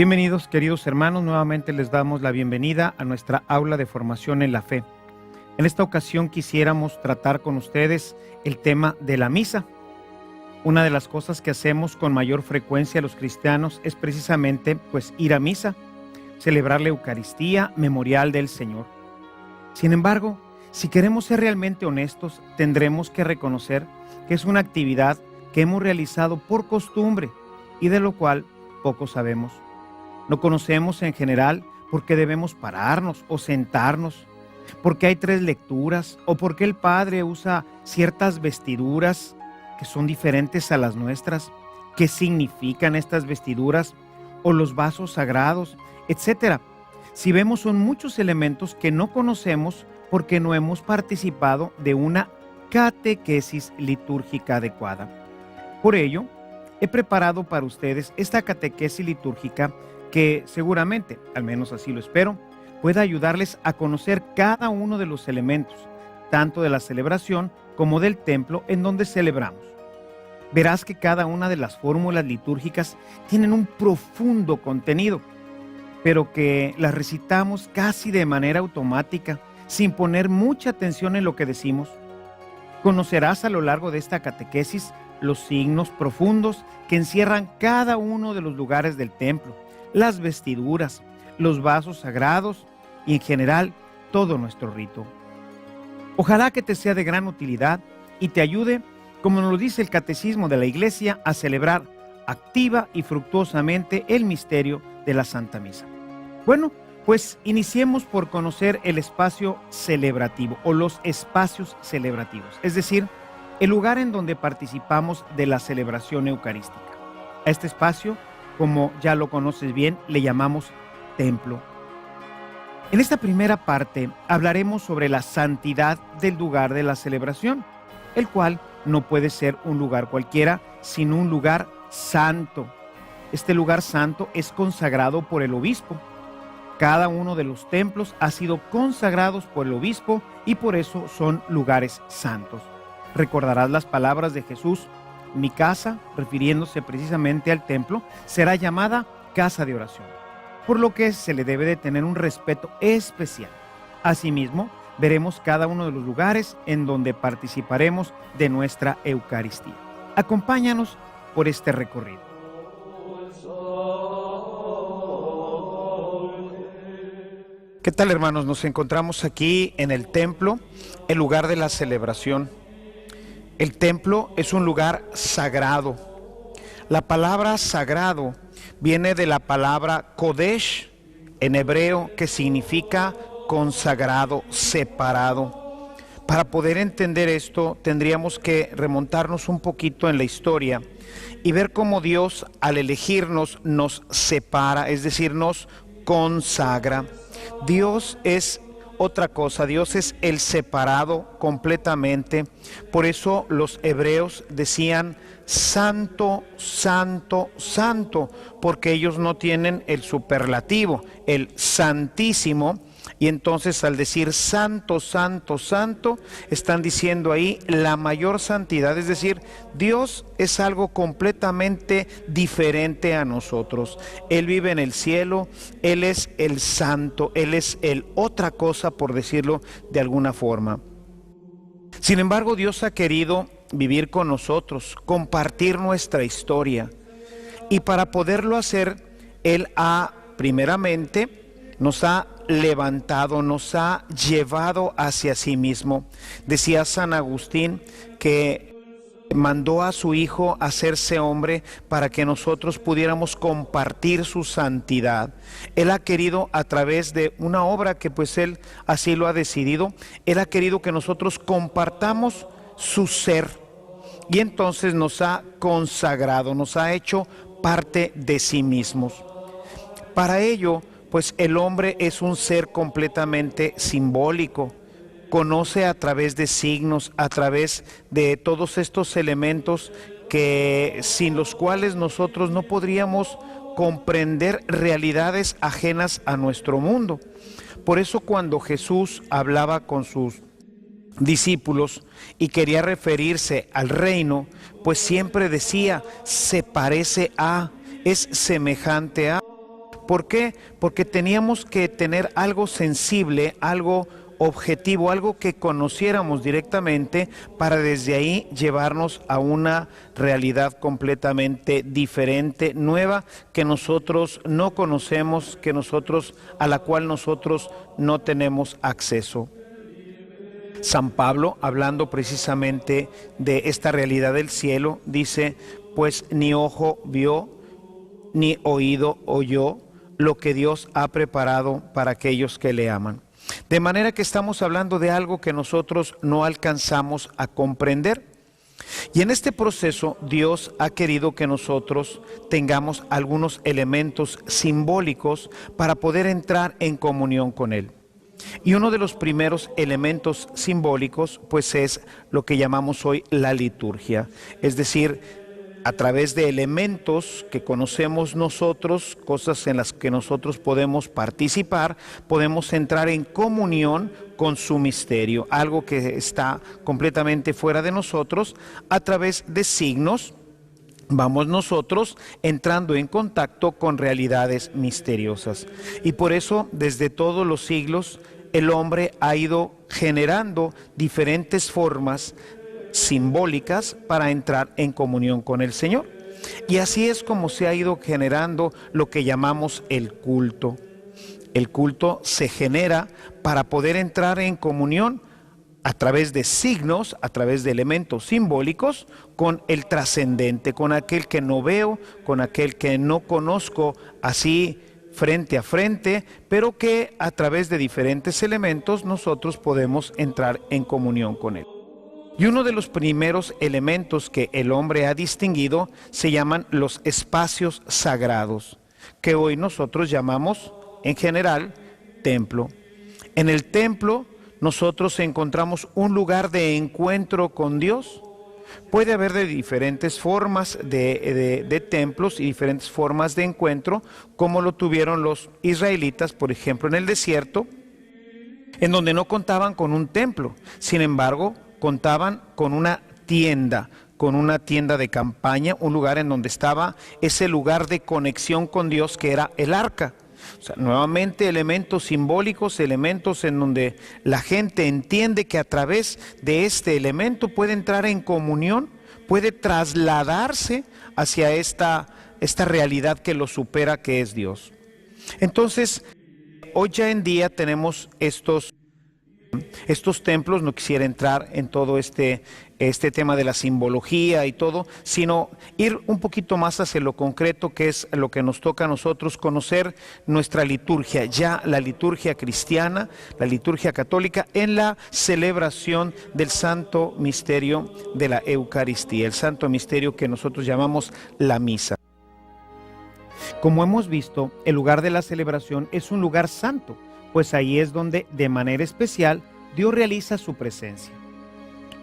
Bienvenidos, queridos hermanos, nuevamente les damos la bienvenida a nuestra aula de formación en la fe. En esta ocasión quisiéramos tratar con ustedes el tema de la misa. Una de las cosas que hacemos con mayor frecuencia los cristianos es precisamente ir a misa, celebrar la Eucaristía, memorial del Señor. Sin embargo, si queremos ser realmente honestos, tendremos que reconocer que es una actividad que hemos realizado por costumbre y de lo cual poco sabemos. No conocemos en general por qué debemos pararnos o sentarnos, por qué hay 3 lecturas o por qué el Padre usa ciertas vestiduras que son diferentes a las nuestras, qué significan estas vestiduras o los vasos sagrados, etc. Si vemos, son muchos elementos que no conocemos porque no hemos participado de una catequesis litúrgica adecuada. Por ello, he preparado para ustedes esta catequesis litúrgica que seguramente, al menos así lo espero, pueda ayudarles a conocer cada uno de los elementos, tanto de la celebración como del templo en donde celebramos. Verás que cada una de las fórmulas litúrgicas tienen un profundo contenido, pero que las recitamos casi de manera automática, sin poner mucha atención en lo que decimos. Conocerás a lo largo de esta catequesis los signos profundos que encierran cada uno de los lugares del templo, las vestiduras, los vasos sagrados y en general todo nuestro rito. Ojalá que te sea de gran utilidad y te ayude, como nos lo dice el Catecismo de la Iglesia, a celebrar activa y fructuosamente el misterio de la Santa Misa. Bueno, pues iniciemos por conocer el espacio celebrativo o los espacios celebrativos, es decir, el lugar en donde participamos de la celebración eucarística. A este espacio, como ya lo conoces bien, le llamamos templo. En esta primera parte hablaremos sobre la santidad del lugar de la celebración, el cual no puede ser un lugar cualquiera, sino un lugar santo. Este lugar santo es consagrado por el obispo. Cada uno de los templos ha sido consagrados por el obispo y por eso son lugares santos. Recordarás las palabras de Jesús: mi casa, refiriéndose precisamente al templo, será llamada casa de oración, por lo que se le debe de tener un respeto especial. Asimismo, veremos cada uno de los lugares en donde participaremos de nuestra Eucaristía. Acompáñanos por este recorrido. ¿Qué tal, hermanos? Nos encontramos aquí en el templo, el lugar de la celebración. El templo es un lugar sagrado. La palabra sagrado viene de la palabra kodesh en hebreo, que significa consagrado, separado. Para poder entender esto, tendríamos que remontarnos un poquito en la historia y ver cómo Dios, al elegirnos, nos separa, es decir, nos consagra. Dios es otra cosa, Dios es el separado completamente. Por eso los hebreos decían santo, santo, santo, porque ellos no tienen el superlativo, el santísimo. Y entonces al decir santo, santo, santo, están diciendo ahí la mayor santidad, es decir, Dios es algo completamente diferente a nosotros. Él vive en el cielo, Él es el santo, Él es el otra cosa, por decirlo de alguna forma. Sin embargo, Dios ha querido vivir con nosotros, compartir nuestra historia. Y para poderlo hacer, Él primeramente nos ha levantado, nos ha llevado hacia sí mismo. Decía San Agustín que mandó a su Hijo a hacerse hombre para que nosotros pudiéramos compartir su santidad. Él ha querido, a través de una obra que Él así lo ha decidido, Él ha querido que nosotros compartamos su ser. Y entonces nos ha consagrado, nos ha hecho parte de sí mismos. Para ello, el hombre es un ser completamente simbólico. Conoce a través de signos, a través de todos estos elementos que sin los cuales nosotros no podríamos comprender realidades ajenas a nuestro mundo. Por eso cuando Jesús hablaba con sus discípulos y quería referirse al reino, siempre decía, se parece a, es semejante a. ¿Por qué? Porque teníamos que tener algo sensible, algo objetivo, algo que conociéramos directamente para desde ahí llevarnos a una realidad completamente diferente, nueva, que nosotros no conocemos, a la cual nosotros no tenemos acceso. San Pablo, hablando precisamente de esta realidad del cielo, dice, pues ni ojo vio, ni oído oyó lo que Dios ha preparado para aquellos que le aman. De manera que estamos hablando de algo que nosotros no alcanzamos a comprender. Y en este proceso Dios ha querido que nosotros tengamos algunos elementos simbólicos para poder entrar en comunión con Él. Y uno de los primeros elementos simbólicos pues es lo que llamamos hoy la liturgia, es decir, a través de elementos que conocemos nosotros, cosas en las que nosotros podemos participar, podemos entrar en comunión con su misterio, algo que está completamente fuera de nosotros. A través de signos vamos nosotros entrando en contacto con realidades misteriosas. Y por eso, desde todos los siglos, el hombre ha ido generando diferentes formas simbólicas para entrar en comunión con el Señor. Y así es como se ha ido generando lo que llamamos el culto. El culto se genera para poder entrar en comunión a través de signos, a través de elementos simbólicos, con el trascendente, con aquel que no veo, con aquel que no conozco así frente a frente, pero que a través de diferentes elementos nosotros podemos entrar en comunión con él. Y uno de los primeros elementos que el hombre ha distinguido se llaman los espacios sagrados, que hoy nosotros llamamos en general templo. En el templo nosotros encontramos un lugar de encuentro con Dios. Puede haber de diferentes formas de templos y diferentes formas de encuentro, como lo tuvieron los israelitas, por ejemplo, en el desierto, en donde no contaban con un templo. Sin embargo, contaban con una tienda de campaña, un lugar en donde estaba ese lugar de conexión con Dios que era el arca. O sea, nuevamente elementos simbólicos, elementos en donde la gente entiende que a través de este elemento puede entrar en comunión, puede trasladarse hacia esta realidad que lo supera, que es Dios. Entonces, hoy ya en día tenemos estos templos. No quisiera entrar en todo este tema de la simbología y todo, sino ir un poquito más hacia lo concreto, que es lo que nos toca a nosotros, conocer nuestra liturgia, ya la liturgia cristiana, la liturgia católica, en la celebración del santo misterio de la Eucaristía, el santo misterio que nosotros llamamos la misa. Como hemos visto, el lugar de la celebración es un lugar santo, pues ahí es donde de manera especial Dios realiza su presencia.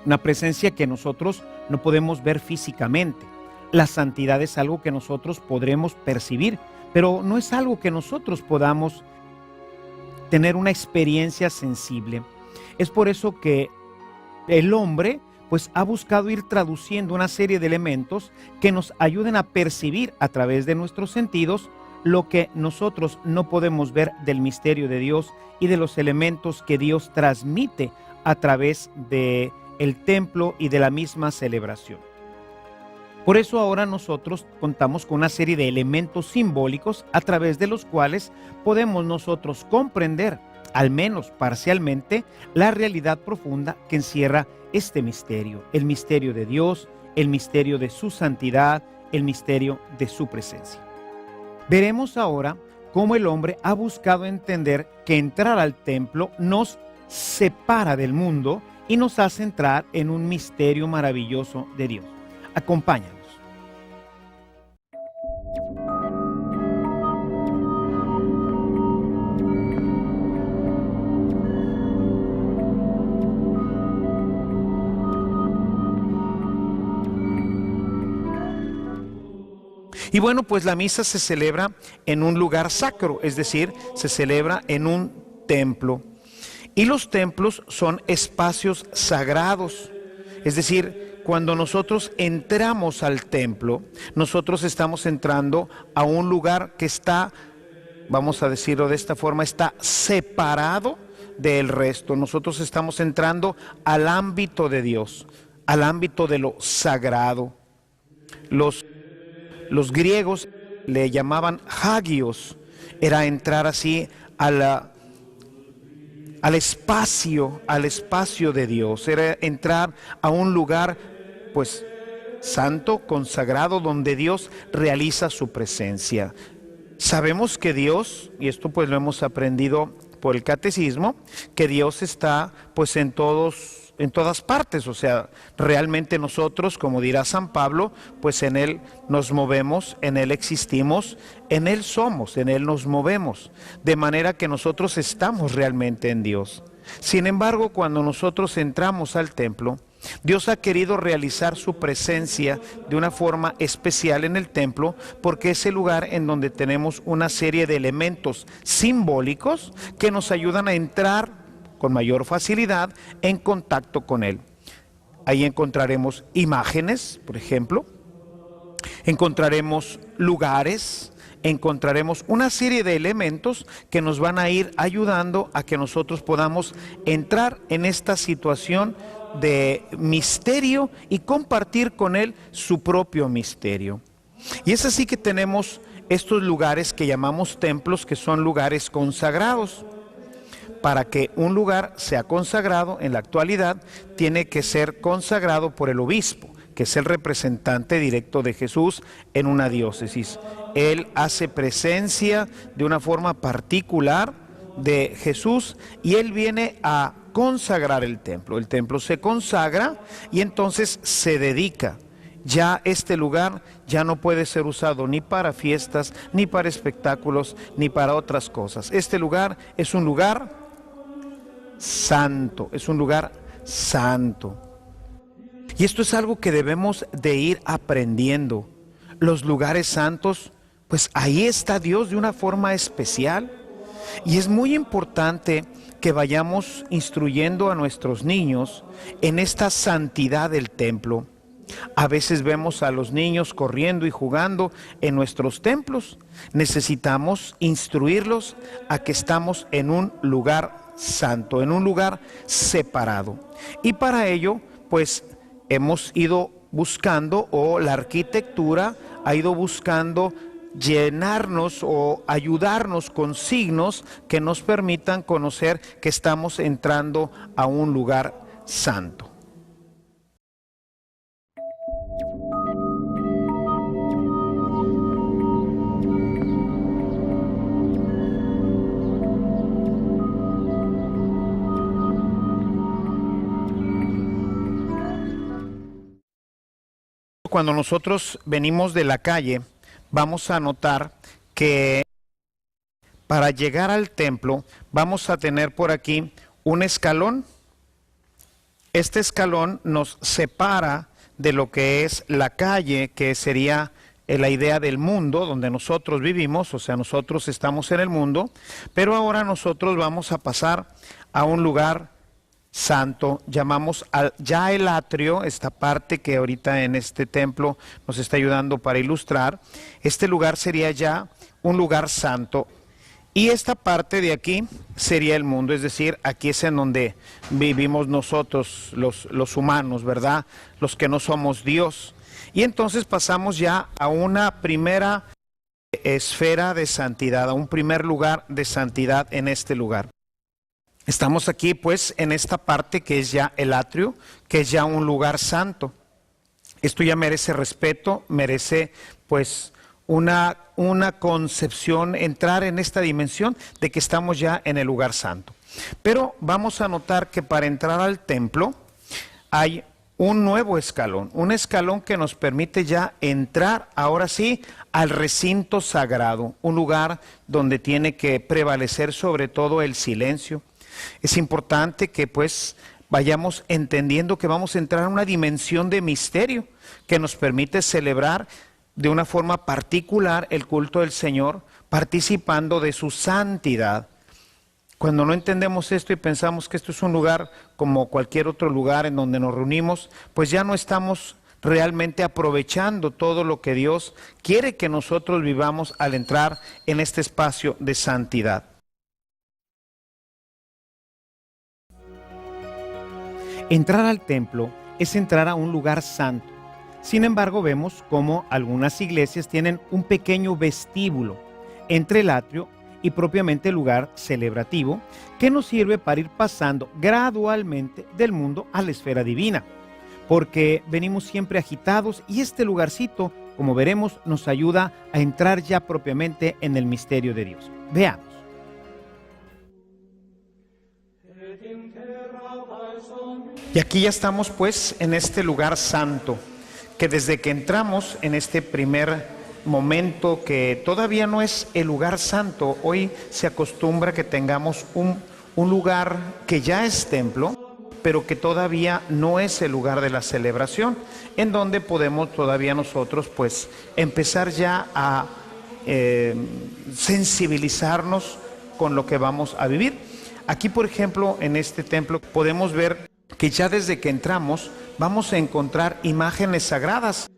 Una presencia que nosotros no podemos ver físicamente. La santidad es algo que nosotros podremos percibir, pero no es algo que nosotros podamos tener una experiencia sensible. Es por eso que el hombre pues ha buscado ir traduciendo una serie de elementos que nos ayuden a percibir a través de nuestros sentidos lo que nosotros no podemos ver del misterio de Dios y de los elementos que Dios transmite a través del templo y de la misma celebración. Por eso ahora nosotros contamos con una serie de elementos simbólicos a través de los cuales podemos nosotros comprender, al menos parcialmente, la realidad profunda que encierra este misterio, el misterio de Dios, el misterio de su santidad, el misterio de su presencia. Veremos ahora cómo el hombre ha buscado entender que entrar al templo nos separa del mundo y nos hace entrar en un misterio maravilloso de Dios. Acompáñanos. Y bueno, pues la misa se celebra en un lugar sacro, es decir, se celebra en un templo. Y los templos son espacios sagrados, es decir, cuando nosotros entramos al templo, nosotros estamos entrando a un lugar que está vamos a decirlo de esta forma, está separado del resto. Nosotros estamos entrando al ámbito de Dios, al ámbito de lo sagrado. Los griegos le llamaban hagios, era entrar así al espacio de Dios, era entrar a un lugar pues santo, consagrado, donde Dios realiza su presencia. Sabemos que Dios, y esto pues lo hemos aprendido por el catecismo, que Dios está pues en todas partes, o sea, realmente nosotros, como dirá San Pablo, pues en Él nos movemos, en Él existimos, en Él somos, en Él nos movemos, de manera que nosotros estamos realmente en Dios. Sin embargo, cuando nosotros entramos al templo, Dios ha querido realizar su presencia de una forma especial en el templo, porque es el lugar en donde tenemos una serie de elementos simbólicos que nos ayudan a entrar con mayor facilidad en contacto con Él. Ahí encontraremos imágenes, por ejemplo, encontraremos lugares, encontraremos una serie de elementos que nos van a ir ayudando a que nosotros podamos entrar en esta situación de misterio y compartir con Él su propio misterio. Y es así que tenemos estos lugares que llamamos templos, que son lugares consagrados. Para que un lugar sea consagrado en la actualidad, tiene que ser consagrado por el obispo, que es el representante directo de Jesús en una diócesis. Él hace presencia de una forma particular de Jesús y Él viene a consagrar el templo. El templo se consagra y entonces se dedica. Ya este lugar ya no puede ser usado ni para fiestas, ni para espectáculos, ni para otras cosas. Este lugar es un lugar santo, es un lugar santo. Y esto es algo que debemos de ir aprendiendo. Los lugares santos, pues ahí está Dios de una forma especial. Y es muy importante que vayamos instruyendo a nuestros niños en esta santidad del templo. A veces vemos a los niños corriendo y jugando en nuestros templos. Necesitamos instruirlos a que estamos en un lugar santo, en un lugar separado. Y para ello, pues hemos ido buscando, o la arquitectura ha ido buscando llenarnos o ayudarnos con signos que nos permitan conocer que estamos entrando a un lugar santo. Cuando nosotros venimos de la calle, vamos a notar que para llegar al templo vamos a tener por aquí un escalón. Este escalón nos separa de lo que es la calle, que sería la idea del mundo donde nosotros vivimos, o sea, nosotros estamos en el mundo, pero ahora nosotros vamos a pasar a un lugar santo. Llamamos ya el atrio, esta parte que ahorita en este templo nos está ayudando para ilustrar. Este lugar sería ya un lugar santo. Y esta parte de aquí sería el mundo, es decir, aquí es en donde vivimos nosotros, los humanos, ¿verdad? Los que no somos Dios. Y entonces pasamos ya a una primera esfera de santidad, a un primer lugar de santidad en este lugar. Estamos aquí pues en esta parte que es ya el atrio, que es ya un lugar santo. Esto ya merece respeto, merece pues una concepción, entrar en esta dimensión de que estamos ya en el lugar santo. Pero vamos a notar que para entrar al templo hay un nuevo escalón, un escalón que nos permite ya entrar ahora sí al recinto sagrado, un lugar donde tiene que prevalecer sobre todo el silencio. Es importante que pues vayamos entendiendo que vamos a entrar a una dimensión de misterio que nos permite celebrar de una forma particular el culto del Señor, participando de su santidad. Cuando no entendemos esto y pensamos que esto es un lugar como cualquier otro lugar en donde nos reunimos, pues ya no estamos realmente aprovechando todo lo que Dios quiere que nosotros vivamos al entrar en este espacio de santidad. Entrar al templo es entrar a un lugar santo. Sin embargo, vemos cómo algunas iglesias tienen un pequeño vestíbulo entre el atrio y propiamente el lugar celebrativo que nos sirve para ir pasando gradualmente del mundo a la esfera divina, porque venimos siempre agitados y este lugarcito, como veremos, nos ayuda a entrar ya propiamente en el misterio de Dios. Veamos. Y aquí ya estamos pues en este lugar santo, que desde que entramos en este primer momento, que todavía no es el lugar santo, hoy se acostumbra que tengamos un lugar que ya es templo, pero que todavía no es el lugar de la celebración, en donde podemos todavía nosotros pues empezar ya a sensibilizarnos con lo que vamos a vivir. Aquí, por ejemplo, en este templo podemos ver que ya desde que entramos vamos a encontrar imágenes sagradas,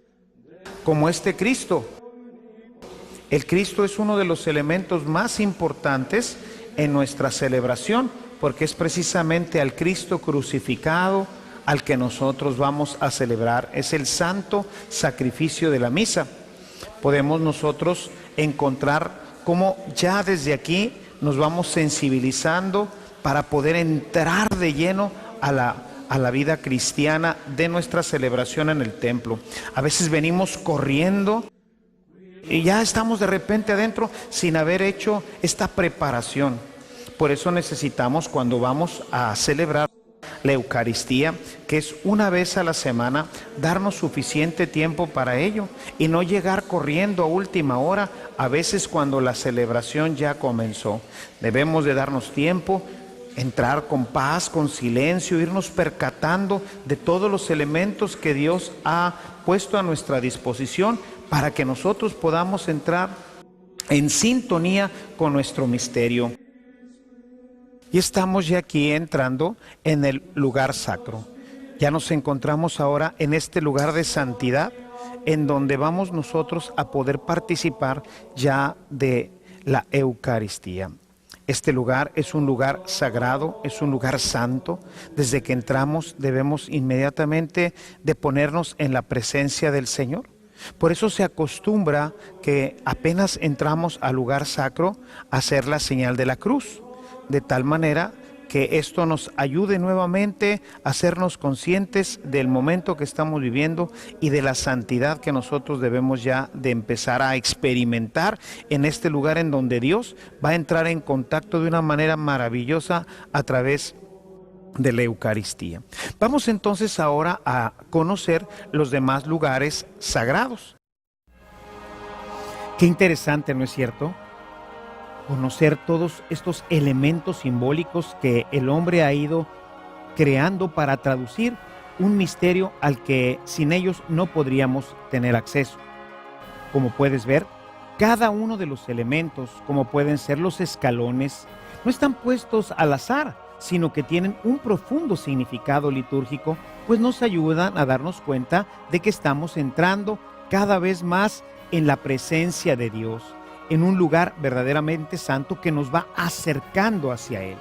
como este Cristo. El Cristo es uno de los elementos más importantes en nuestra celebración, porque es precisamente al Cristo crucificado al que nosotros vamos a celebrar. Es el santo sacrificio de la misa. Podemos nosotros encontrar cómo ya desde aquí nos vamos sensibilizando para poder entrar de lleno a la vida cristiana de nuestra celebración en el templo. A veces venimos corriendo y ya estamos de repente adentro sin haber hecho esta preparación. Por eso necesitamos, cuando vamos a celebrar la Eucaristía, que es una vez a la semana, darnos suficiente tiempo para ello y no llegar corriendo a última hora, a veces cuando la celebración ya comenzó. Debemos de darnos tiempo, entrar con paz, con silencio, irnos percatando de todos los elementos que Dios ha puesto a nuestra disposición para que nosotros podamos entrar en sintonía con nuestro misterio. Y estamos ya aquí entrando en el lugar sacro. Ya nos encontramos ahora en este lugar de santidad, en donde vamos nosotros a poder participar ya de la Eucaristía. Este lugar es un lugar sagrado, es un lugar santo. Desde que entramos debemos inmediatamente de ponernos en la presencia del Señor. Por eso se acostumbra que apenas entramos al lugar sacro a hacer la señal de la cruz, de tal manera que esto nos ayude nuevamente a hacernos conscientes del momento que estamos viviendo y de la santidad que nosotros debemos ya de empezar a experimentar en este lugar en donde Dios va a entrar en contacto de una manera maravillosa a través de la Eucaristía. Vamos entonces ahora a conocer los demás lugares sagrados. Qué interesante, ¿no es cierto? Conocer todos estos elementos simbólicos que el hombre ha ido creando para traducir un misterio al que sin ellos no podríamos tener acceso. Como puedes ver, cada uno de los elementos, como pueden ser los escalones, no están puestos al azar, sino que tienen un profundo significado litúrgico, pues nos ayudan a darnos cuenta de que estamos entrando cada vez más en la presencia de Dios, en un lugar verdaderamente santo que nos va acercando hacia Él.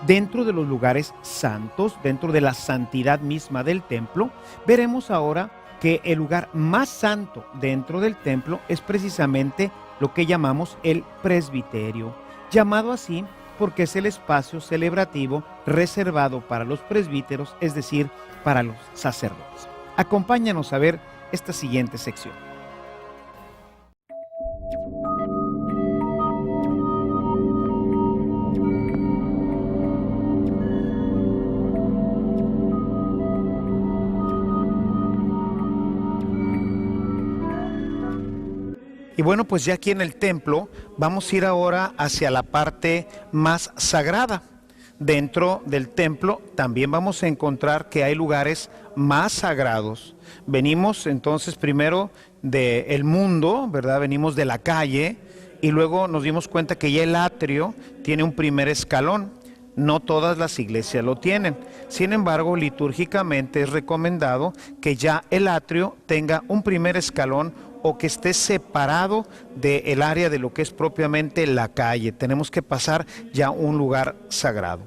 Dentro de los lugares santos, dentro de la santidad misma del templo, veremos ahora que el lugar más santo dentro del templo es precisamente lo que llamamos el presbiterio, llamado así porque es el espacio celebrativo reservado para los presbíteros, es decir, para los sacerdotes. Acompáñanos a ver esta siguiente sección. Y bueno, pues ya aquí en el templo vamos a ir ahora hacia la parte más sagrada. Dentro del templo también vamos a encontrar que hay lugares más sagrados. Venimos entonces primero del mundo, ¿verdad? Venimos de la calle y luego nos dimos cuenta que ya el atrio tiene un primer escalón. No todas las iglesias lo tienen. Sin embargo, litúrgicamente es recomendado que ya el atrio tenga un primer escalón o que esté separado del área de lo que es propiamente la calle. Tenemos que pasar ya a un lugar sagrado.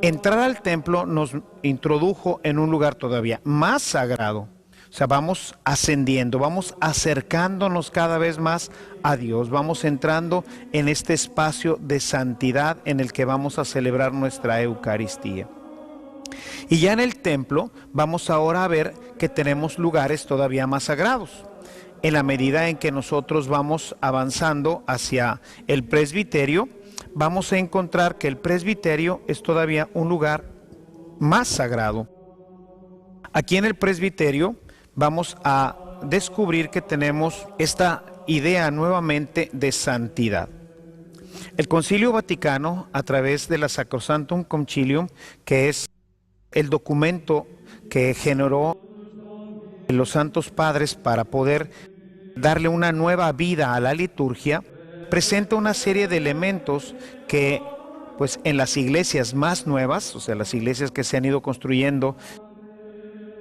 Entrar al templo nos introdujo en un lugar todavía más sagrado. O sea, vamos ascendiendo, vamos acercándonos cada vez más a Dios, vamos entrando en este espacio de santidad en el que vamos a celebrar nuestra Eucaristía. Y ya en el templo vamos ahora a ver que tenemos lugares todavía más sagrados. En la medida en que nosotros vamos avanzando hacia el presbiterio, vamos a encontrar que el presbiterio es todavía un lugar más sagrado. Aquí en el presbiterio vamos a descubrir que tenemos esta idea nuevamente de santidad. El Concilio Vaticano, a través de la Sacrosanctum Concilium, que es el documento que generó los Santos Padres para poder darle una nueva vida a la liturgia, presenta una serie de elementos que, pues, en las iglesias más nuevas, o sea, las iglesias que se han ido construyendo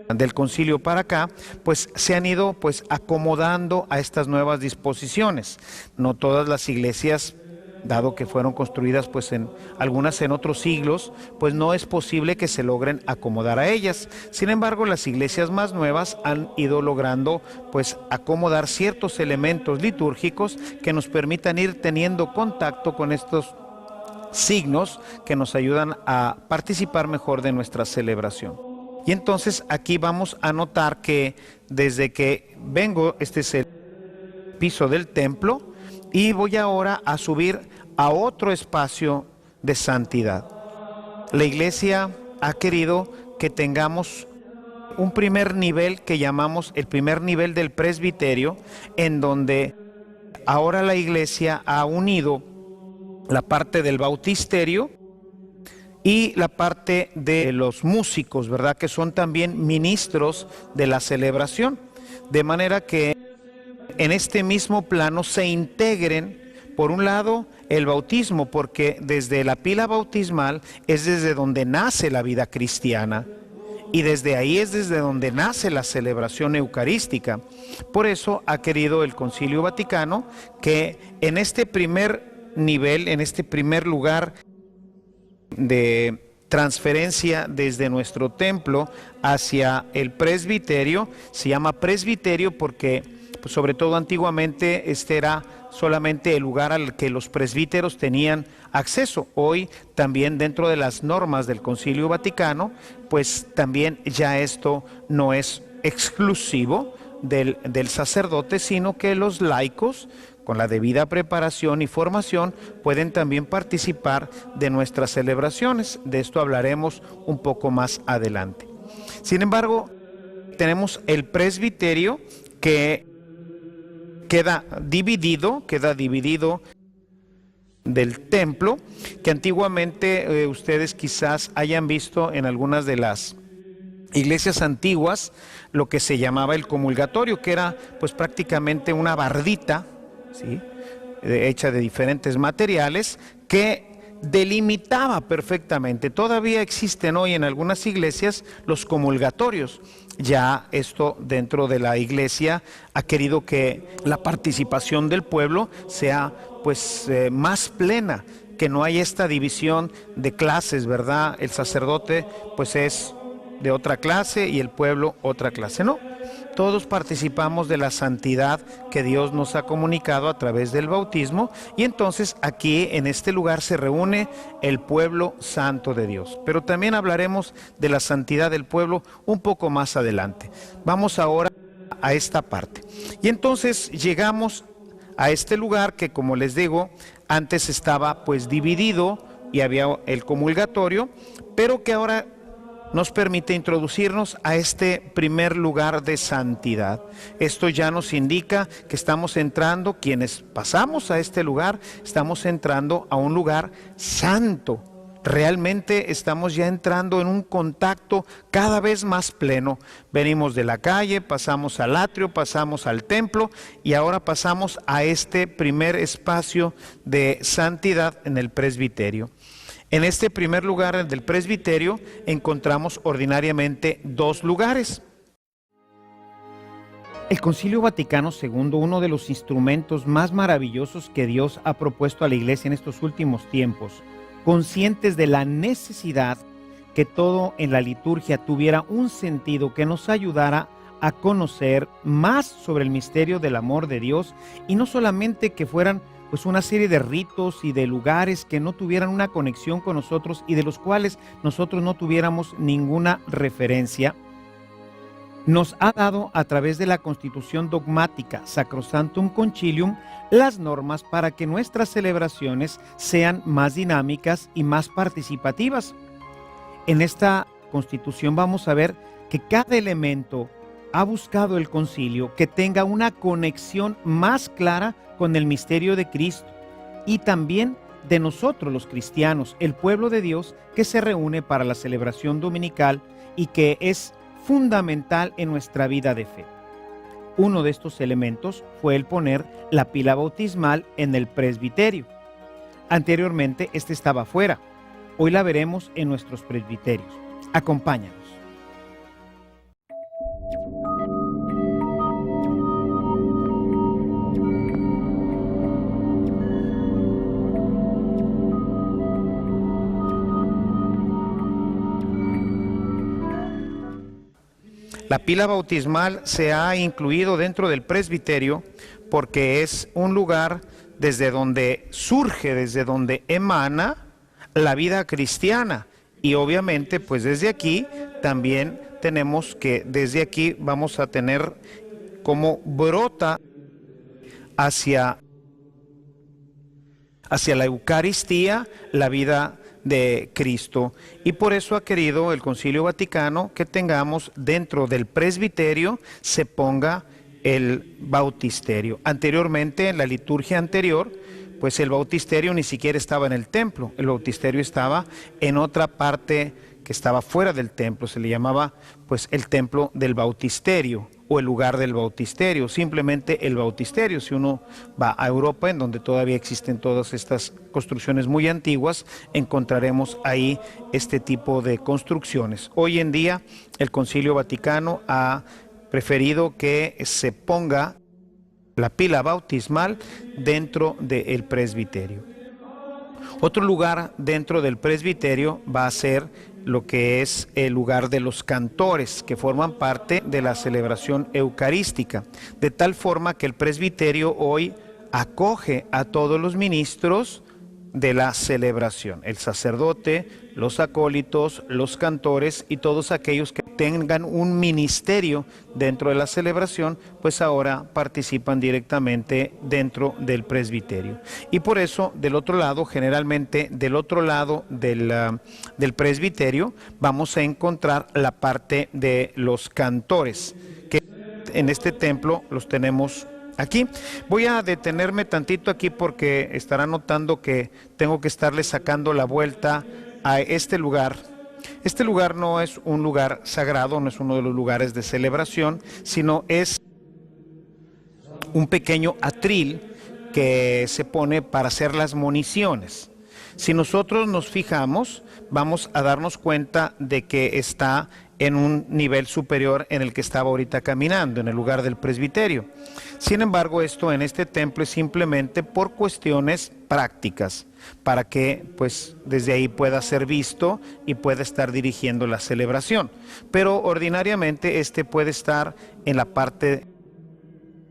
del concilio para acá, pues se han ido pues acomodando a estas nuevas disposiciones. No todas las iglesias, dado que fueron construidas pues en algunas en otros siglos, pues no es posible que se logren acomodar a ellas. Sin embargo, las iglesias más nuevas han ido logrando pues acomodar ciertos elementos litúrgicos que nos permitan ir teniendo contacto con estos signos que nos ayudan a participar mejor de nuestra celebración. Y entonces aquí vamos a notar que desde que vengo, este es el piso del templo, y voy ahora a subir a otro espacio de santidad. La iglesia ha querido que tengamos un primer nivel que llamamos el primer nivel del presbiterio, en donde ahora la iglesia ha unido la parte del bautisterio y la parte de los músicos, ¿verdad? Que son también ministros de la celebración. De manera que en este mismo plano se integren, por un lado, el bautismo, porque desde la pila bautismal es desde donde nace la vida cristiana. Y desde ahí es desde donde nace la celebración eucarística. Por eso ha querido el Concilio Vaticano que en este primer nivel, en este primer lugar de transferencia desde nuestro templo hacia el presbiterio, se llama presbiterio porque pues, sobre todo antiguamente este era solamente el lugar al que los presbíteros tenían acceso. Hoy también dentro de las normas del Concilio Vaticano, pues también ya esto no es exclusivo del sacerdote, sino que los laicos, con la debida preparación y formación, pueden también participar de nuestras celebraciones. De esto hablaremos un poco más adelante. Sin embargo, tenemos el presbiterio que queda dividido del templo, que antiguamente ustedes quizás hayan visto en algunas de las iglesias antiguas lo que se llamaba el comulgatorio, que era pues prácticamente una bardita, ¿sí?, hecha de diferentes materiales que delimitaba perfectamente. Todavía existen hoy en algunas iglesias los comulgatorios. Ya esto dentro de la iglesia ha querido que la participación del pueblo sea pues más plena, que no hay esta división de clases, ¿verdad? El sacerdote pues es de otra clase y el pueblo otra clase. No, todos participamos de la santidad que Dios nos ha comunicado a través del bautismo, y entonces aquí en este lugar se reúne el pueblo santo de Dios. Pero también hablaremos de la santidad del pueblo un poco más adelante. Vamos ahora a esta parte. Y entonces llegamos a este lugar que, como les digo, antes estaba pues dividido y había el comulgatorio, pero que ahora nos permite introducirnos a este primer lugar de santidad. Esto ya nos indica que estamos entrando, quienes pasamos a este lugar, estamos entrando a un lugar santo. Realmente estamos ya entrando en un contacto cada vez más pleno. Venimos de la calle, pasamos al atrio, pasamos al templo y ahora pasamos a este primer espacio de santidad en el presbiterio. En este primer lugar, el del presbiterio, encontramos ordinariamente dos lugares. El Concilio Vaticano II, uno de los instrumentos más maravillosos que Dios ha propuesto a la Iglesia en estos últimos tiempos, conscientes de la necesidad que todo en la liturgia tuviera un sentido que nos ayudara a conocer más sobre el misterio del amor de Dios, y no solamente que fueran pues una serie de ritos y de lugares que no tuvieran una conexión con nosotros y de los cuales nosotros no tuviéramos ninguna referencia. Nos ha dado a través de la Constitución Dogmática Sacrosanctum Concilium las normas para que nuestras celebraciones sean más dinámicas y más participativas. En esta Constitución vamos a ver que cada elemento ha buscado el concilio que tenga una conexión más clara con el misterio de Cristo y también de nosotros los cristianos, el pueblo de Dios que se reúne para la celebración dominical y que es fundamental en nuestra vida de fe. Uno de estos elementos fue el poner la pila bautismal en el presbiterio. Anteriormente este estaba fuera. Hoy la veremos en nuestros presbiterios. Acompáñanos. La pila bautismal se ha incluido dentro del presbiterio porque es un lugar desde donde surge, desde donde emana la vida cristiana. Y obviamente, pues desde aquí también tenemos que, desde aquí vamos a tener como brota hacia la Eucaristía la vida de Cristo, y por eso ha querido el Concilio Vaticano que tengamos dentro del presbiterio se ponga el bautisterio. Anteriormente, en la liturgia anterior, pues el bautisterio ni siquiera estaba en el templo, el bautisterio estaba en otra parte que estaba fuera del templo, se le llamaba pues el templo del bautisterio o el lugar del bautisterio, simplemente el bautisterio. Si uno va a Europa, en donde todavía existen todas estas construcciones muy antiguas, encontraremos ahí este tipo de construcciones. Hoy en día el Concilio Vaticano ha preferido que se ponga la pila bautismal dentro del presbiterio. Otro lugar dentro del presbiterio va a ser lo que es el lugar de los cantores, que forman parte de la celebración eucarística, de tal forma que el presbiterio hoy acoge a todos los ministros de la celebración, el sacerdote, los acólitos, los cantores y todos aquellos que tengan un ministerio dentro de la celebración, pues ahora participan directamente dentro del presbiterio. Y por eso, del otro lado, generalmente del otro lado del presbiterio, vamos a encontrar la parte de los cantores, que en este templo los tenemos aquí. Voy a detenerme tantito aquí porque estarán notando que tengo que estarle sacando la vuelta a este lugar. Este lugar no es un lugar sagrado, no es uno de los lugares de celebración, sino es un pequeño atril que se pone para hacer las moniciones. Si nosotros nos fijamos, vamos a darnos cuenta de que está en un nivel superior en el que estaba ahorita caminando, en el lugar del presbiterio. Sin embargo, esto en este templo es simplemente por cuestiones prácticas, para que pues desde ahí pueda ser visto y pueda estar dirigiendo la celebración. Pero ordinariamente este puede estar en la parte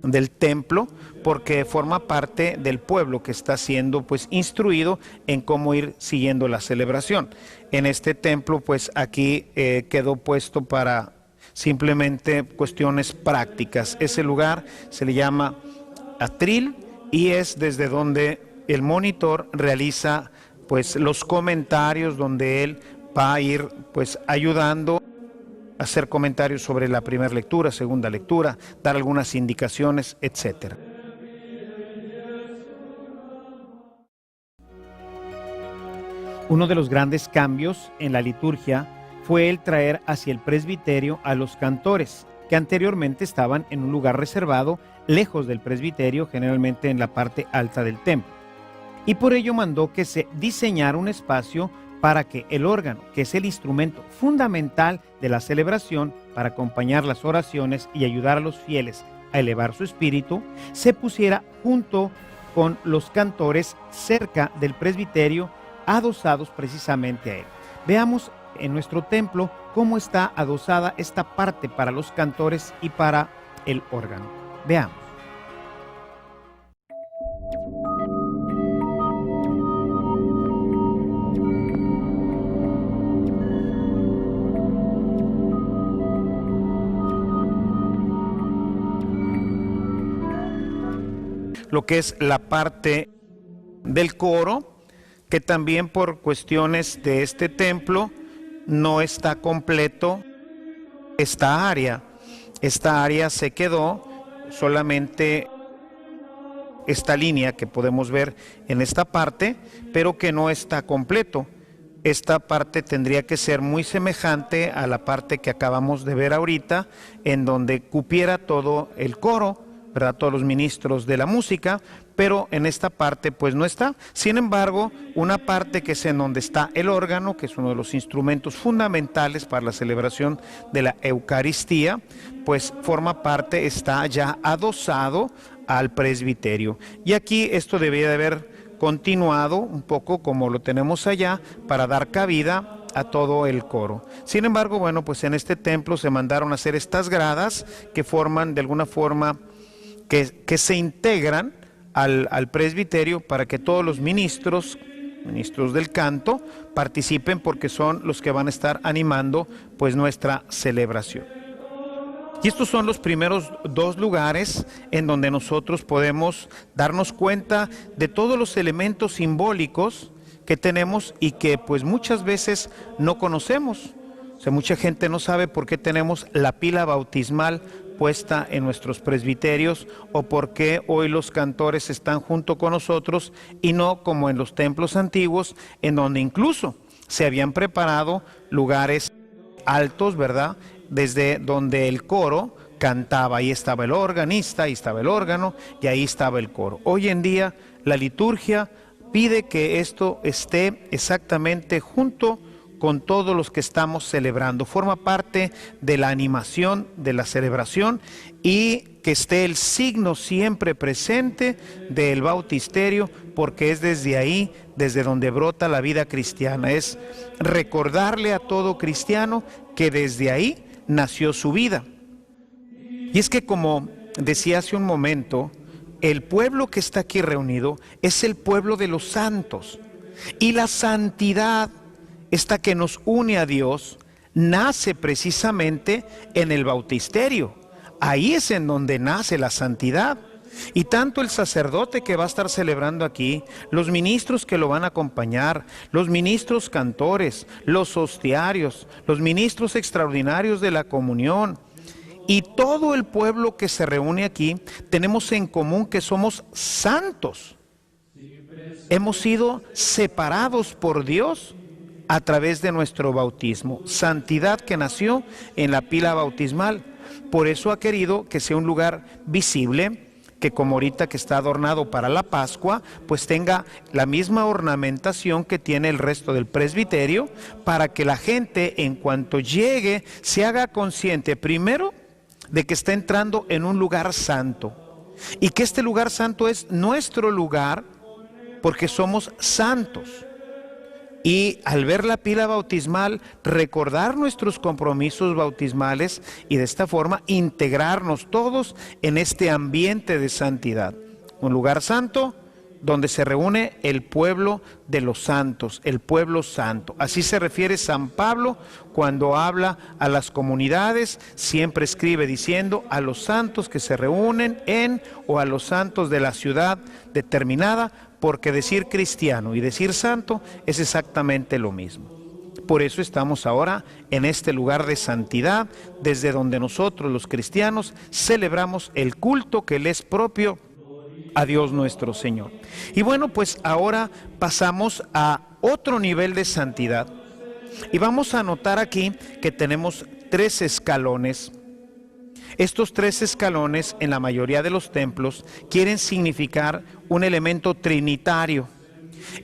del templo porque forma parte del pueblo que está siendo pues instruido en cómo ir siguiendo la celebración. En este templo pues aquí quedó puesto para simplemente cuestiones prácticas. Ese lugar se le llama atril y es desde donde el monitor realiza pues los comentarios, donde él va a ir pues ayudando a hacer comentarios sobre la primera lectura, segunda lectura, dar algunas indicaciones, etcétera. Uno de los grandes cambios en la liturgia fue el traer hacia el presbiterio a los cantores, que anteriormente estaban en un lugar reservado, lejos del presbiterio, generalmente en la parte alta del templo. Y por ello mandó que se diseñara un espacio para que el órgano, que es el instrumento fundamental de la celebración para acompañar las oraciones y ayudar a los fieles a elevar su espíritu, se pusiera junto con los cantores cerca del presbiterio, adosados precisamente a él. Veamos en nuestro templo cómo está adosada esta parte para los cantores y para el órgano. Veamos. Lo que es la parte del coro, que también por cuestiones de este templo no está completo esta área. Esta área se quedó solamente esta línea que podemos ver en esta parte, pero que no está completo. Esta parte tendría que ser muy semejante a la parte que acabamos de ver ahorita, en donde cupiera todo el coro, ¿verdad? Todos los ministros de la música, pero en esta parte pues no está. Sin embargo, una parte que es en donde está el órgano, que es uno de los instrumentos fundamentales para la celebración de la Eucaristía, pues forma parte, está ya adosado al presbiterio. Y aquí esto debería de haber continuado un poco como lo tenemos allá para dar cabida a todo el coro. Sin embargo, bueno, pues en este templo se mandaron a hacer estas gradas que forman de alguna forma que se integran al presbiterio para que todos los ministros del canto participen, porque son los que van a estar animando pues nuestra celebración. Y estos son los primeros dos lugares en donde nosotros podemos darnos cuenta de todos los elementos simbólicos que tenemos y que pues muchas veces no conocemos. O sea, mucha gente no sabe por qué tenemos la pila bautismal puesta en nuestros presbiterios, o por qué hoy los cantores están junto con nosotros y no como en los templos antiguos, en donde incluso se habían preparado lugares altos, ¿verdad? Desde donde el coro cantaba, ahí estaba el organista, ahí estaba el órgano y ahí estaba el coro. Hoy en día la liturgia pide que esto esté exactamente junto con todos los que estamos celebrando, forma parte de la animación de la celebración, y que esté el signo siempre presente del bautisterio, porque es desde ahí, desde donde brota la vida cristiana. Es recordarle a todo cristiano que desde ahí nació su vida. Y es que, como decía hace un momento, el pueblo que está aquí reunido es el pueblo de los santos, y la santidad, esta que nos une a Dios, nace precisamente en el bautisterio. Ahí es en donde nace la santidad. Y tanto el sacerdote que va a estar celebrando aquí, los ministros que lo van a acompañar, los ministros cantores, los hostiarios, los ministros extraordinarios de la comunión, y todo el pueblo que se reúne aquí, tenemos en común que somos santos. Hemos sido separados por Dios a través de nuestro bautismo, santidad que nació en la pila bautismal. Por eso ha querido que sea un lugar visible, que como ahorita que está adornado para la Pascua, pues tenga la misma ornamentación que tiene el resto del presbiterio, para que la gente en cuanto llegue se haga consciente primero de que está entrando en un lugar santo, y que este lugar santo es nuestro lugar porque somos santos. Y al ver la pila bautismal, recordar nuestros compromisos bautismales y de esta forma integrarnos todos en este ambiente de santidad. Un lugar santo donde se reúne el pueblo de los santos, el pueblo santo. Así se refiere San Pablo cuando habla a las comunidades, siempre escribe diciendo a los santos que se reúnen en, o a los santos de la ciudad determinada, porque decir cristiano y decir santo es exactamente lo mismo. Por eso estamos ahora en este lugar de santidad, desde donde nosotros los cristianos celebramos el culto que le es propio a Dios nuestro Señor. Y bueno, pues ahora pasamos a otro nivel de santidad, y vamos a notar aquí que tenemos 3 escalones. Estos 3 escalones en la mayoría de los templos quieren significar un elemento trinitario,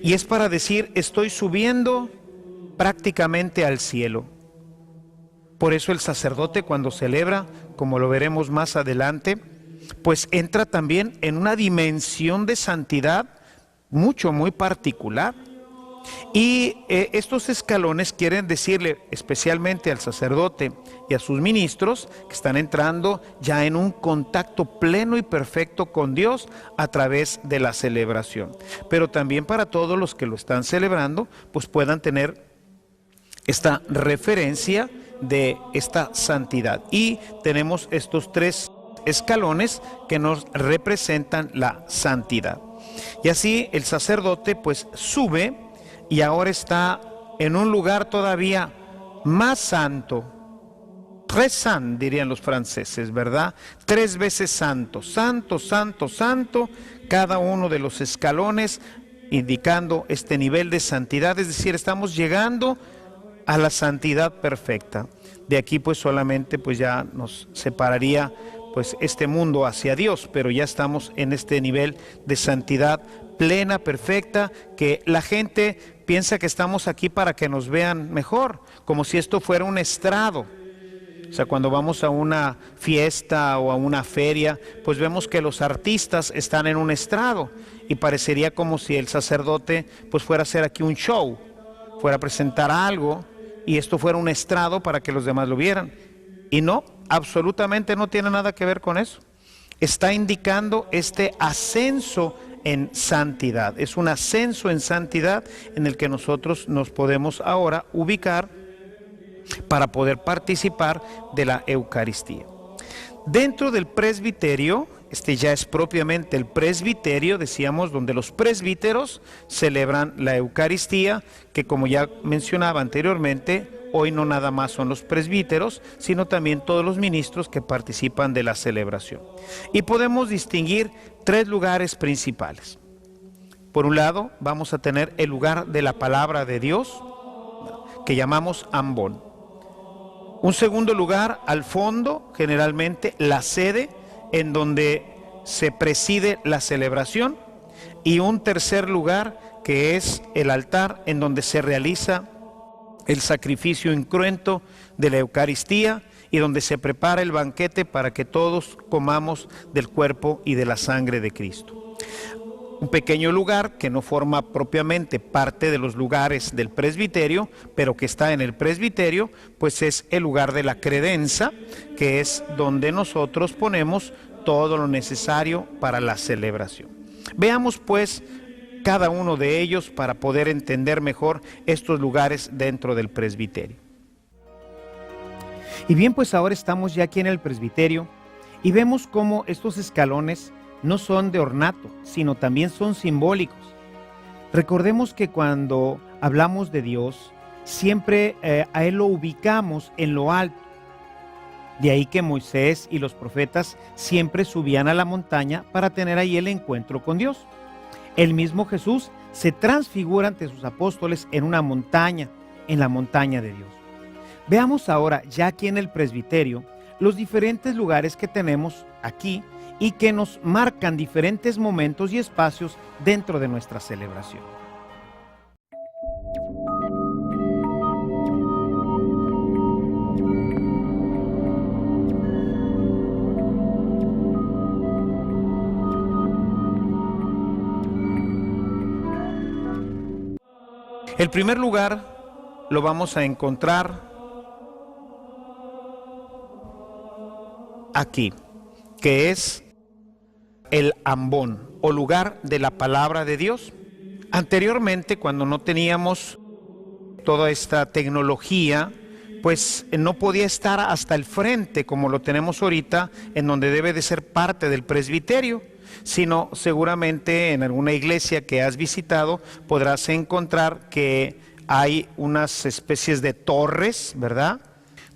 y es para decir: estoy subiendo prácticamente al cielo. Por eso el sacerdote, cuando celebra, como lo veremos más adelante, pues entra también en una dimensión de santidad muy particular. Y estos escalones quieren decirle especialmente al sacerdote y a sus ministros que están entrando ya en un contacto pleno y perfecto con Dios a través de la celebración. Pero también para todos los que lo están celebrando, pues puedan tener esta referencia de esta santidad. Y tenemos estos tres escalones que nos representan la santidad. Y así el sacerdote pues sube y ahora está en un lugar todavía más santo. Tres saint, dirían los franceses, ¿verdad? 3 veces santo, santo, santo, santo, cada uno de los escalones indicando este nivel de santidad, es decir, estamos llegando a la santidad perfecta. De aquí pues solamente pues ya nos separaría pues este mundo hacia Dios, pero ya estamos en este nivel de santidad plena, perfecta, que la gente piensa que estamos aquí para que nos vean mejor, como si esto fuera un estrado. O sea, cuando vamos a una fiesta o a una feria, pues vemos que los artistas están en un estrado y parecería como si el sacerdote pues fuera a hacer aquí un show, fuera a presentar algo y esto fuera un estrado para que los demás lo vieran. Y no, absolutamente no tiene nada que ver con eso. Está indicando este ascenso en santidad. Es un ascenso en santidad en el que nosotros nos podemos ahora ubicar para poder participar de la Eucaristía. Dentro del presbiterio, este ya es propiamente el presbiterio, decíamos, donde los presbíteros celebran la Eucaristía, que como ya mencionaba anteriormente, hoy no nada más son los presbíteros, sino también todos los ministros que participan de la celebración. Y podemos distinguir 3 lugares principales. Por un lado, vamos a tener el lugar de la palabra de Dios, que llamamos ambón. Un segundo lugar, al fondo, generalmente la sede, en donde se preside la celebración. Y un tercer lugar, que es el altar, en donde se realiza el sacrificio incruento de la Eucaristía y donde se prepara el banquete para que todos comamos del cuerpo y de la sangre de Cristo. Un pequeño lugar que no forma propiamente parte de los lugares del presbiterio, pero que está en el presbiterio, pues es el lugar de la credenza, que es donde nosotros ponemos todo lo necesario para la celebración. Veamos pues cada uno de ellos para poder entender mejor estos lugares dentro del presbiterio. Y bien, pues ahora estamos ya aquí en el presbiterio y vemos cómo estos escalones no son de ornato, sino también son simbólicos. Recordemos que cuando hablamos de Dios, siempre a Él lo ubicamos en lo alto. De ahí que Moisés y los profetas siempre subían a la montaña para tener ahí el encuentro con Dios. El mismo Jesús se transfigura ante sus apóstoles en una montaña, en la montaña de Dios. Veamos ahora, ya aquí en el presbiterio, los diferentes lugares que tenemos aquí y que nos marcan diferentes momentos y espacios dentro de nuestra celebración. El primer lugar lo vamos a encontrar aquí, que es el ambón o lugar de la palabra de Dios. Anteriormente, cuando no teníamos toda esta tecnología, pues no podía estar hasta el frente como lo tenemos ahorita, en donde debe de ser parte del presbiterio, sino seguramente en alguna iglesia que has visitado podrás encontrar que hay unas especies de torres, ¿verdad?,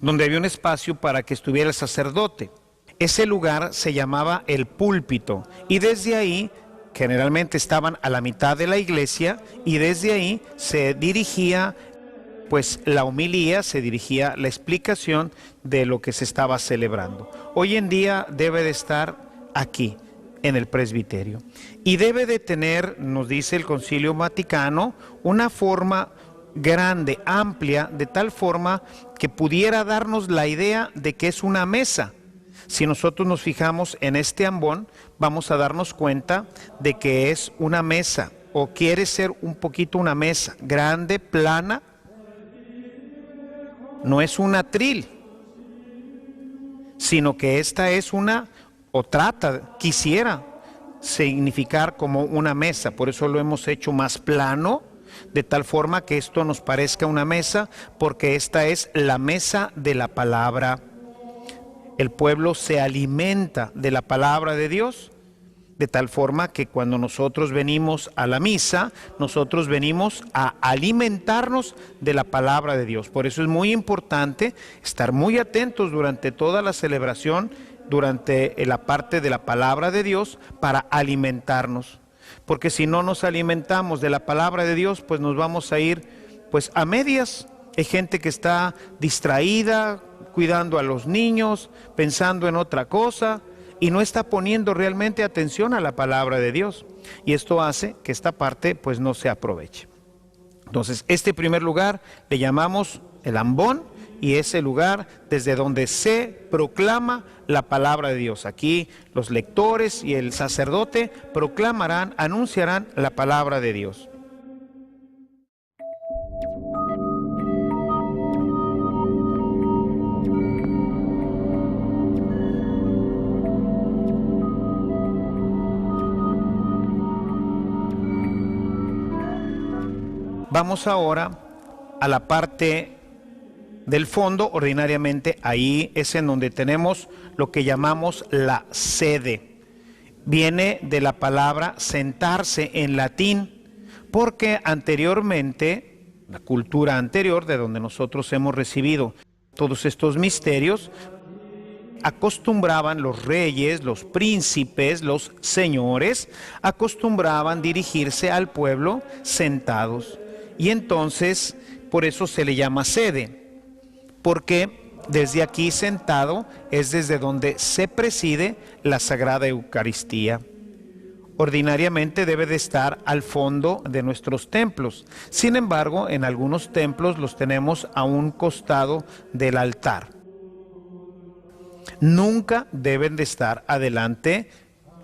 donde había un espacio para que estuviera el sacerdote. Ese lugar se llamaba el púlpito y desde ahí generalmente estaban a la mitad de la iglesia y desde ahí se dirigía pues la homilía, se dirigía la explicación de lo que se estaba celebrando. Hoy en día debe de estar aquí, en el presbiterio. Y debe de tener, nos dice el Concilio Vaticano, una forma grande, amplia, de tal forma que pudiera darnos la idea de que es una mesa. Si nosotros nos fijamos en este ambón, vamos a darnos cuenta de que es una mesa, o quiere ser un poquito una mesa, grande, plana. No es un atril, sino que esta es una, o quisiera significar como una mesa. Por eso lo hemos hecho más plano, de tal forma que esto nos parezca una mesa, porque esta es la mesa de la palabra. El pueblo se alimenta de la palabra de Dios, de tal forma que cuando nosotros venimos a la misa, nosotros venimos a alimentarnos de la palabra de Dios. Por eso es muy importante estar muy atentos durante toda la celebración, durante la parte de la palabra de Dios, para alimentarnos. Porque si no nos alimentamos de la palabra de Dios, pues nos vamos a ir pues a medias. Hay gente que está distraída, cuidando a los niños, pensando en otra cosa, y no está poniendo realmente atención a la palabra de Dios. Y esto hace que esta parte pues no se aproveche. Entonces, este primer lugar le llamamos el ambón, y es el lugar desde donde se proclama la palabra de Dios. Aquí los lectores y el sacerdote proclamarán, anunciarán la palabra de Dios. Vamos ahora a la parte del fondo. Ordinariamente ahí es en donde tenemos lo que llamamos la sede. Viene de la palabra sentarse en latín, porque anteriormente, la cultura anterior de donde nosotros hemos recibido todos estos misterios, acostumbraban los reyes, los príncipes, los señores, acostumbraban dirigirse al pueblo sentados. Y entonces, por eso se le llama sede, porque desde aquí sentado es desde donde se preside la Sagrada Eucaristía. Ordinariamente debe de estar al fondo de nuestros templos. Sin embargo, en algunos templos los tenemos a un costado del altar. Nunca deben de estar adelante,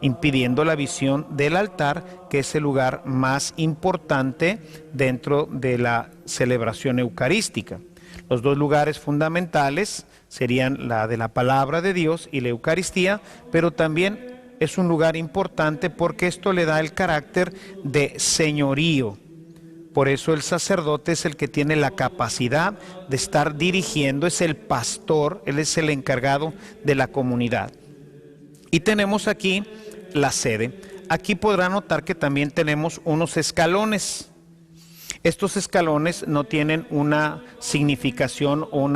impidiendo la visión del altar, que es el lugar más importante dentro de la celebración eucarística. Los dos lugares fundamentales serían la de la palabra de Dios y la Eucaristía, pero también es un lugar importante porque esto le da el carácter de señorío. Por eso el sacerdote es el que tiene la capacidad de estar dirigiendo, es el pastor, él es el encargado de la comunidad. Y tenemos aquí la sede. Aquí podrá notar que también tenemos unos escalones. Estos escalones no tienen una significación o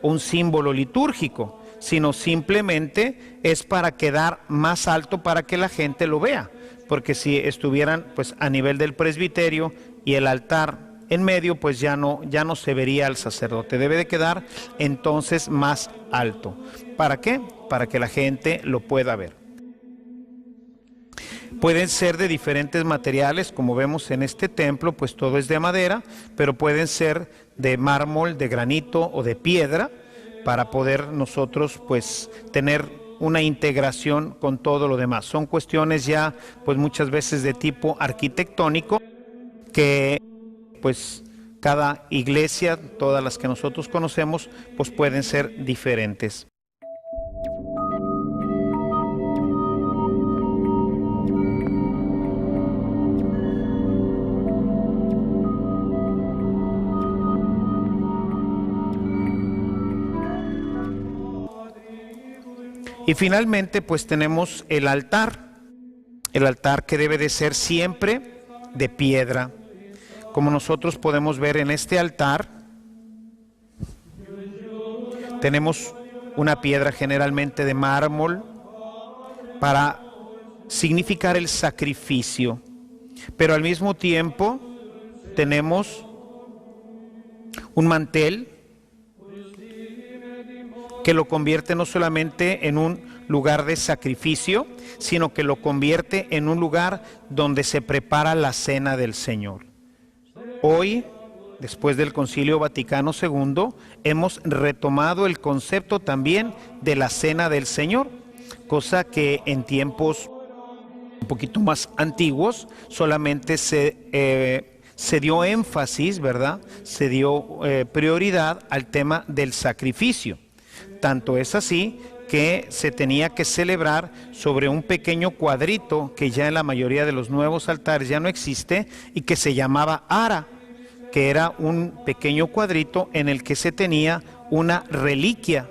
un símbolo litúrgico, sino simplemente es para quedar más alto para que la gente lo vea. Porque si estuvieran pues a nivel del presbiterio y el altar en medio, pues ya no se vería al sacerdote. Debe de quedar entonces más alto. ¿Para qué? Para que la gente lo pueda ver. Pueden ser de diferentes materiales, como vemos en este templo, pues todo es de madera, pero pueden ser de mármol, de granito o de piedra, para poder nosotros pues tener una integración con todo lo demás. Son cuestiones ya pues muchas veces de tipo arquitectónico, que pues cada iglesia, todas las que nosotros conocemos, pues pueden ser diferentes. Y finalmente pues tenemos el altar que debe de ser siempre de piedra. Como nosotros podemos ver en este altar, tenemos una piedra generalmente de mármol para significar el sacrificio, pero al mismo tiempo tenemos un mantel que lo convierte no solamente en un lugar de sacrificio, sino que lo convierte en un lugar donde se prepara la cena del Señor. Hoy, después del Concilio Vaticano II, hemos retomado el concepto también de la Cena del Señor, cosa que en tiempos un poquito más antiguos solamente se dio énfasis, ¿verdad? Se dio prioridad al tema del sacrificio. Tanto es así que se tenía que celebrar sobre un pequeño cuadrito que ya en la mayoría de los nuevos altares ya no existe y que se llamaba ara, que era un pequeño cuadrito en el que se tenía una reliquia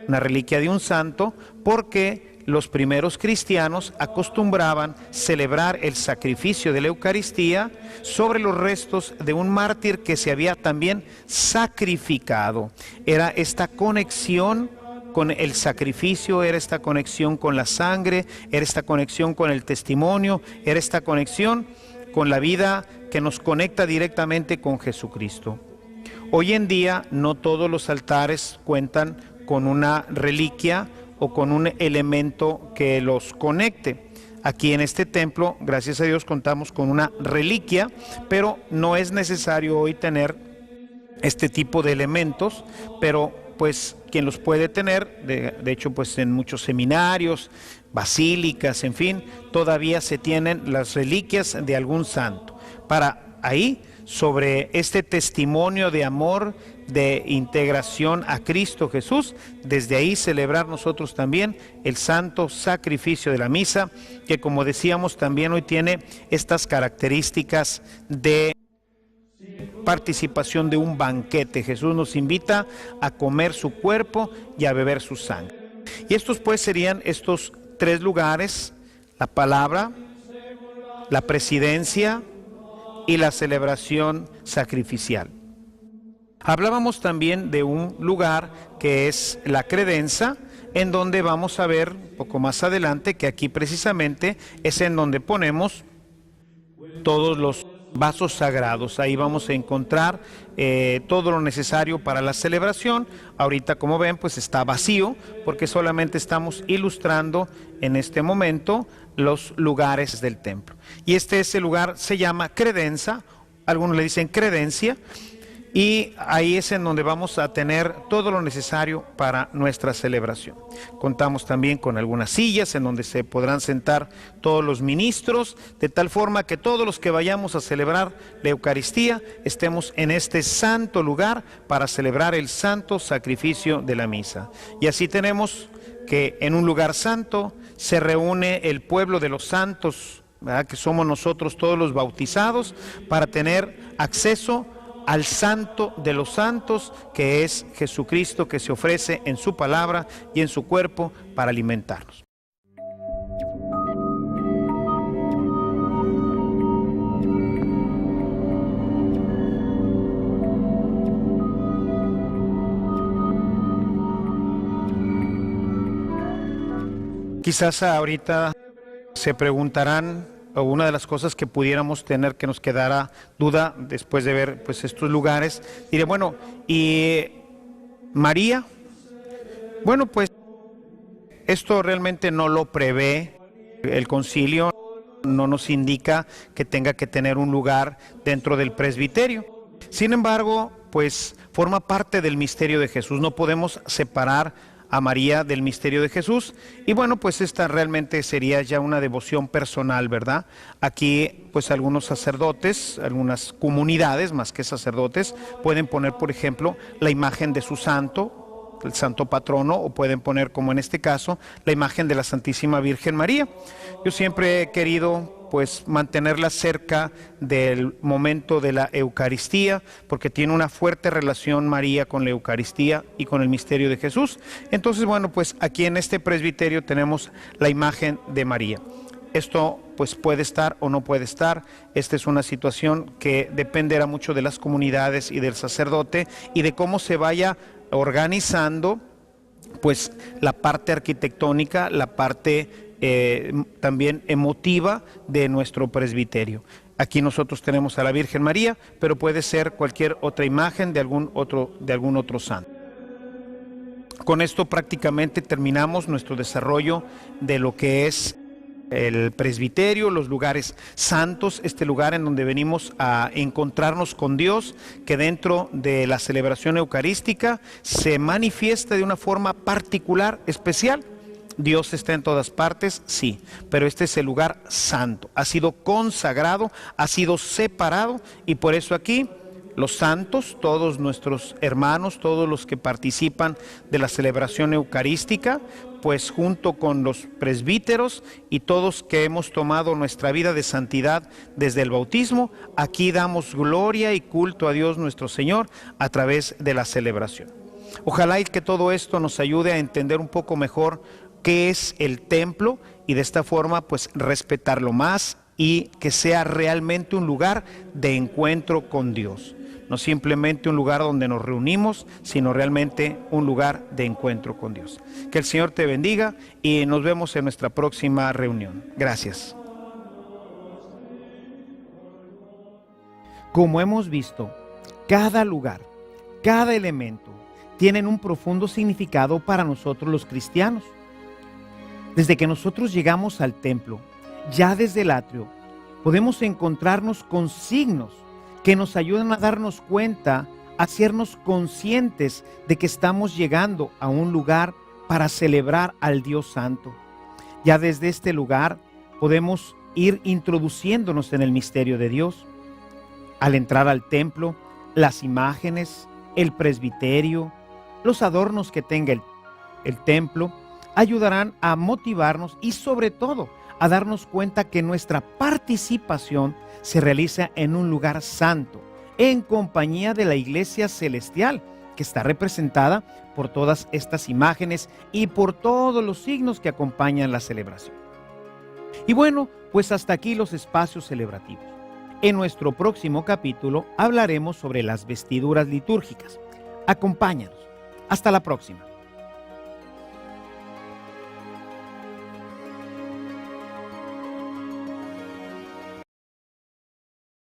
de un santo, porque los primeros cristianos acostumbraban celebrar el sacrificio de la Eucaristía sobre los restos de un mártir que se había también sacrificado. Era esta conexión con el sacrificio, era esta conexión con la sangre, era esta conexión con el testimonio, era esta conexión con la vida que nos conecta directamente con Jesucristo. Hoy en día no todos los altares cuentan con una reliquia o con un elemento que los conecte. Aquí en este templo, gracias a Dios, contamos con una reliquia, pero no es necesario hoy tener este tipo de elementos, pero pues quien los puede tener, de hecho pues en muchos seminarios, basílicas, en fin, todavía se tienen las reliquias de algún santo. Para ahí, sobre este testimonio de amor, de integración a Cristo Jesús, desde ahí celebrar nosotros también el santo sacrificio de la misa, que como decíamos también hoy tiene estas características de participación de un banquete. Jesús nos invita a comer su cuerpo y a beber su sangre. Y estos pues serían estos tres lugares: la palabra, la presidencia y la celebración sacrificial. Hablábamos también de un lugar que es la credenza, en donde vamos a ver poco más adelante que aquí precisamente es en donde ponemos todos los vasos sagrados. Ahí vamos a encontrar todo lo necesario para la celebración. Ahorita, como ven, pues está vacío porque solamente estamos ilustrando en este momento los lugares del templo. Y ese lugar se llama credenza, algunos le dicen credencia, y ahí es en donde vamos a tener todo lo necesario para nuestra celebración. Contamos también con algunas sillas en donde se podrán sentar todos los ministros, de tal forma que todos los que vayamos a celebrar la Eucaristía estemos en este santo lugar para celebrar el santo sacrificio de la misa. Y así tenemos que en un lugar santo se reúne el pueblo de los santos, ¿verdad?, que somos nosotros todos los bautizados, para tener acceso al santo de los santos, que es Jesucristo, que se ofrece en su palabra y en su cuerpo para alimentarnos. Quizás ahorita se preguntarán, o una de las cosas que pudiéramos tener, que nos quedara duda después de ver pues estos lugares, diré, bueno, ¿y María? Bueno, pues esto realmente no lo prevé el concilio, no nos indica que tenga que tener un lugar dentro del presbiterio. Sin embargo, pues forma parte del misterio de Jesús, no podemos separar a María del misterio de Jesús, y bueno, pues esta realmente sería ya una devoción personal, ¿verdad? Aquí pues algunos sacerdotes, algunas comunidades más que sacerdotes, pueden poner, por ejemplo, la imagen de su santo, el santo patrono, o pueden poner, como en este caso, la imagen de la Santísima Virgen María. Yo siempre he querido pues mantenerla cerca del momento de la Eucaristía, porque tiene una fuerte relación María con la Eucaristía y con el misterio de Jesús. Entonces, bueno, pues aquí en este presbiterio tenemos la imagen de María. Esto pues puede estar o no puede estar. Esta es una situación que dependerá mucho de las comunidades y del sacerdote y de cómo se vaya organizando pues la parte arquitectónica, la parte también emotiva de nuestro presbiterio. Aquí nosotros tenemos a la Virgen María, pero puede ser cualquier otra imagen de algún otro santo. Con esto prácticamente terminamos nuestro desarrollo de lo que es el presbiterio, los lugares santos, este lugar en donde venimos a encontrarnos con Dios, que dentro de la celebración eucarística se manifiesta de una forma particular, especial. Dios está en todas partes, sí, pero este es el lugar santo, ha sido consagrado, ha sido separado, y por eso aquí los santos, todos nuestros hermanos, todos los que participan de la celebración eucarística, pues junto con los presbíteros y todos que hemos tomado nuestra vida de santidad desde el bautismo, aquí damos gloria y culto a Dios nuestro Señor a través de la celebración. Ojalá y que todo esto nos ayude a entender un poco mejor qué es el templo, y de esta forma pues respetarlo más y que sea realmente un lugar de encuentro con Dios. No simplemente un lugar donde nos reunimos, sino realmente un lugar de encuentro con Dios. Que el Señor te bendiga y nos vemos en nuestra próxima reunión. Gracias. Como hemos visto, cada lugar, cada elemento tienen un profundo significado para nosotros los cristianos. Desde que nosotros llegamos al templo, ya desde el atrio, podemos encontrarnos con signos que nos ayudan a darnos cuenta, a hacernos conscientes de que estamos llegando a un lugar para celebrar al Dios Santo. Ya desde este lugar podemos ir introduciéndonos en el misterio de Dios. Al entrar al templo, las imágenes, el presbiterio, los adornos que tenga el templo, ayudarán a motivarnos y sobre todo a darnos cuenta que nuestra participación se realiza en un lugar santo, en compañía de la iglesia celestial, que está representada por todas estas imágenes y por todos los signos que acompañan la celebración. Y bueno, pues hasta aquí los espacios celebrativos. En nuestro próximo capítulo hablaremos sobre las vestiduras litúrgicas. Acompáñanos. Hasta la próxima.